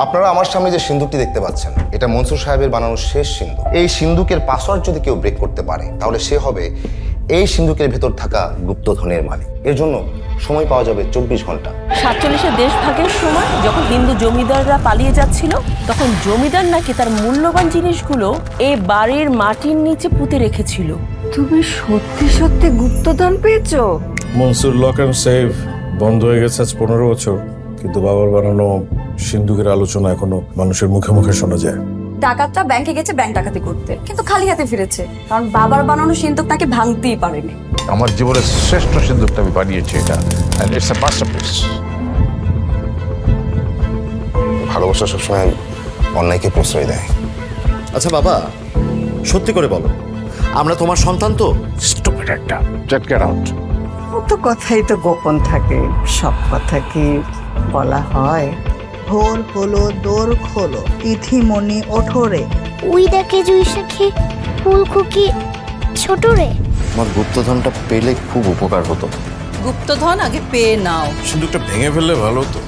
আপনারা আমার সামনে যে সিন্দুকটি দেখতে পাচ্ছেন, এটা মনসুর সাহেবের বানানো শেষ সিন্দুক। এই সিন্দুকের পাসওয়ার্ড যদি কেউ ব্রেক করতে পারে তাহলে সে হবে এই সিন্দুকের ভেতর থাকা গুপ্তধনের মালিক। এর জন্য সময় পাওয়া যাবে 24 ঘন্টা। 47-এ দেশ ভাগের সময় যখন হিন্দু জমিদাররা পালিয়ে যাচ্ছিল, তখন জমিদার নাকি তার মূল্যবান জিনিসগুলো এই বাড়ির মাটির নিচে পুঁতে রেখেছিল। তুমি সত্যি সত্যি গুপ্তধন পেয়েছো? মনসুর লক অ্যান্ড সেভ বন্ধ হয়ে গেছে আজ 15 বছর, কিন্তু বাবার বানানো সিন্দুকের আলোচনা এখনো মানুষের মুখে মুখে শোনা যায়। ডাকাতরা ব্যাংকে গেছে ব্যাংক ডাকাতি করতে, কিন্তু খালি হাতে ফিরেছে, কারণ বাবার বানানো সিন্দুক তাকে ভাঙতেই পারেনি। আমার জীবনের শ্রেষ্ঠ সিন্দুকটা আমি বানিয়েছি এটা, and it's a masterpiece। ভালোবাসা সবসময় অন্যায়কে প্রশ্রয় দেয়। আচ্ছা বাবা, সত্যি করে বলো, আমরা তোমার সন্তান তো? স্টুপিড একটা, just get out। কত কথাই তো গোপন থাকে, সব কথা কি বলা হয়? ভোর হলো দোর খোলো, তিথিমণি ওঠো রে। ওই দেখে জুই সাক্ষী ফুল খুকি ছোট রে। আমার গুপ্তধনটা পেলে খুব উপকার হতো। গুপ্তধন আগে পেয়ে নাও। সিন্দুকটা ভেঙে ফেললে ভালো হতো।